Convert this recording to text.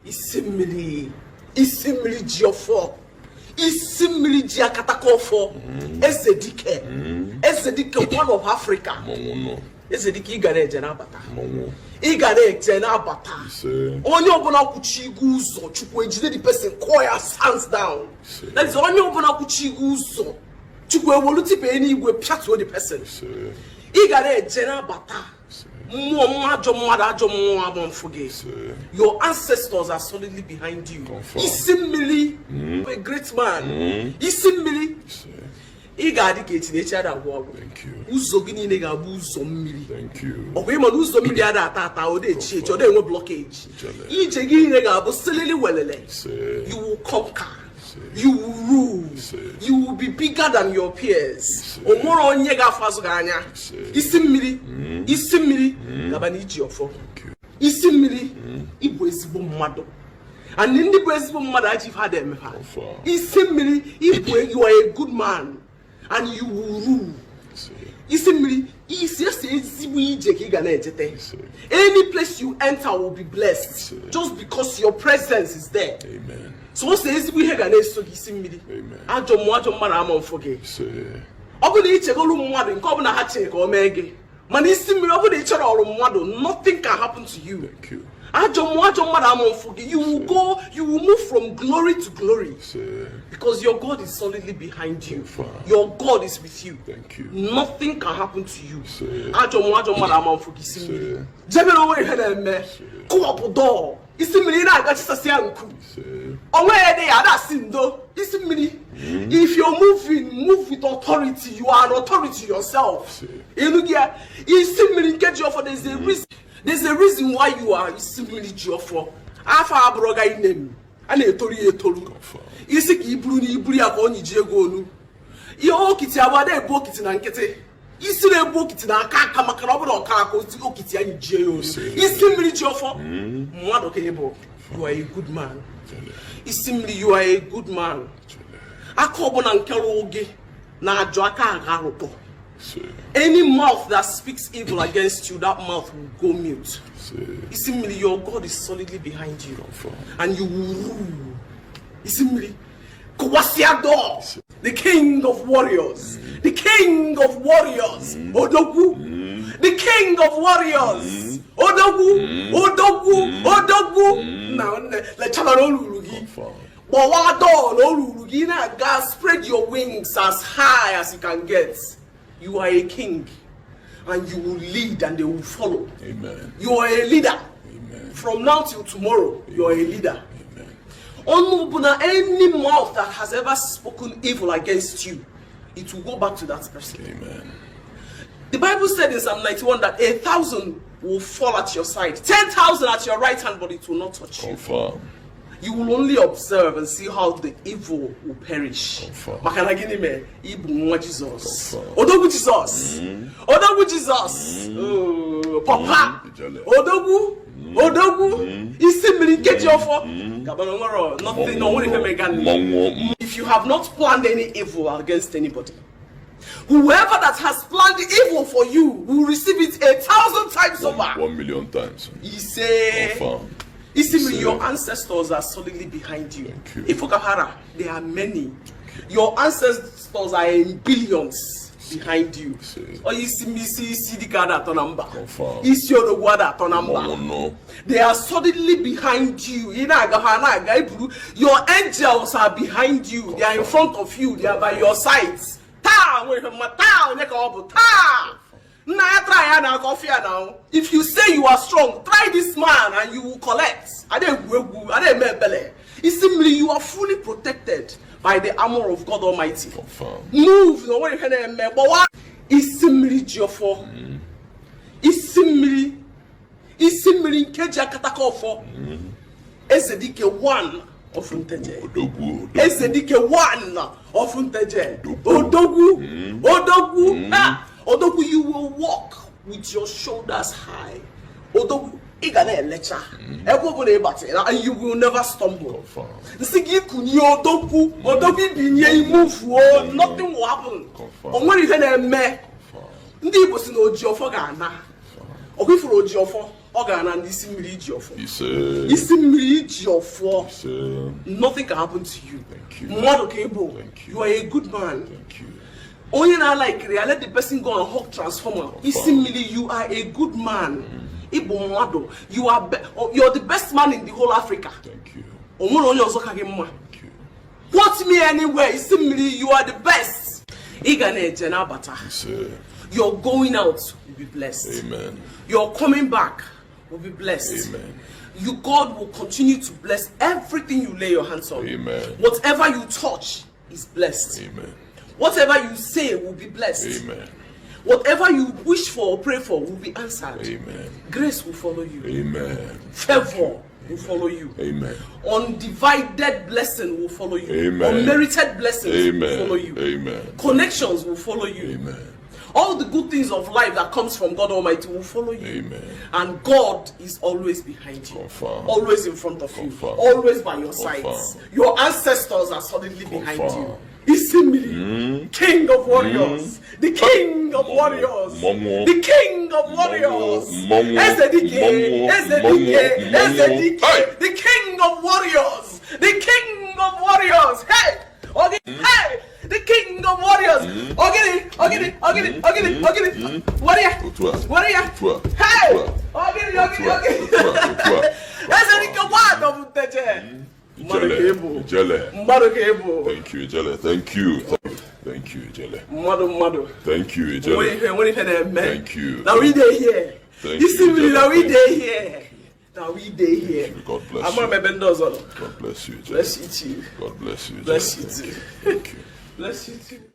Isimili Jiofo. Isimili Jiakatakofo. Dike. Dike, one of Africa. Dike Igare Janabata. Igare Janabata. Only Obana Kuchiguzo. Chukwe the person choir hands down. That is only Obana Kuchiguzo. Chukwe Woluti Penny will chat with the person. Igare Janabata. Your ancestors are solidly behind you. Isimili, a great man. Isimili, Igadicate nature that war. Thank you. Uzogini nega buzomili. Thank you. Okay, man, Uzomili ada tata or they cheat or they will blockage. Ijegi nega busily wellele. You will conquer. You will rule. You will be bigger than your peers. Omoro nyega fasuganya. Isimili. Gabani Jiofo. Isimili. Ibwezibo mado. And in the Bwezibo mado I've had them. Isimili. You are a good man. And you will rule. Isimili. Any place you enter will be blessed. Just because your presence is there. Amen. So says we have an so Isimili. Amen. Ajo man forget. Obuli chegolu mwadu nkobu na hache ko mege. Man Isimili obuli chero mwadu, nothing can happen to you. Thank you. You will go, you will move from glory to glory. Because your God is solidly behind you. Your God is with you. Thank you. Nothing can happen to you. If you're moving, move with authority. You are an authority yourself. There's a reason why you are simply Jiofo. Afa abroga inem. Ane etori etolu. Isi ki ibru ni ibru ya ko ni jego. Iyo kiti awade ebo kiti na nkete. Isi na ebo kiti na aka makana obodo oka ko okiti ani jeyo. Isi mili Jiofo. Mwado kenebo. You are a good man. Isimli, you are a good man. Akobo na nkelo oge na ajo aka agaropo. Any mouth that speaks evil against you, that mouth will go mute. Isimili, your God is solidly behind you. And you will rule. Isimili, Kwasiado, the king of warriors. The king of warriors. Odogu. The king of warriors. Odogu. Now, let's have God, spread your wings as high as you can get. You are a king, and you will lead, and they will follow. Amen. You are a leader. Amen. From now till tomorrow, you are a leader. Amen. Any mouth that has ever spoken evil against you, it will go back to that person. Amen. The Bible said in Psalm 91 that 1,000 will fall at your side, 10,000 at your right hand, but it will not touch you. Confirm. You will only observe and see how the evil will perish. Makanagini Ibu Jesus. Odogu Jesus. Odogu Jesus. Papa. Odogu. Isimili Jiofo. Nothing. No one can. If you have not planned any evil against anybody, whoever that has planned the evil for you will receive it 1,000 times over. 1 million times. He say. Isimili, your ancestors are solidly behind you. Ifeka, there are many. Your ancestors are in billions behind you. Or you see the God at number. The word at number. They are solidly behind you. Your angels are behind you. They are in front of you. They are by your sides. If you say you are strong, try this man and you will collect. Simply, you are fully protected by the armor of God Almighty. Move. Isimili Jiofo. Isimili Nteje katakofo. Dike one of Nteje. Dike one of Nteje. Odogu. Odogu, you will walk with your shoulders high. Odogu, and you will never stumble. Nothing will happen. Organ and this nothing can happen to you. Thank you. Thank you. You are a good man. Thank you. Only now like I let the person go and hawk transformer. You are a good man. You are you're the best man in the whole Africa. Thank you. Thank you. Watch me anywhere. You are the best. You're going out will be blessed. Amen. You're coming back will be blessed. Amen. God will continue to bless everything you lay your hands on. Amen. Whatever you touch is blessed. Amen. Whatever you say will be blessed. Amen. Whatever you wish for or pray for will be answered. Amen. Grace will follow you. Amen. Favor will follow you. Amen. Undivided blessing will follow you. Amen. Unmerited blessings Amen. will follow you. Amen. Connections will follow you. Amen. All the good things of life that comes from God Almighty will follow you. Amen. And God is always behind you. Confirm. Always in front of you. Confirm. Always by your Confirm. sides. Your ancestors are solidly behind Confirm. you. Isimili, King of Warriors, the King of Warriors, the King of Warriors, Edochie, the King of Warriors, the King of Warriors, hey, okay, hey, the King of Warriors, okay, warrior, hey, okay, Edochie of Nteje. Jelle. Thank you, Jelle. Thank you. Thank you, Jelle. Thank you, Jelle. Thank you. Now we day here. Thank you see me, Jelle. now we day here. Now we day here. God bless I'm you. on my benders on. God bless you, Jelle. Bless you too. God bless you, Jelle. Bless you too. Thank you. Bless you too.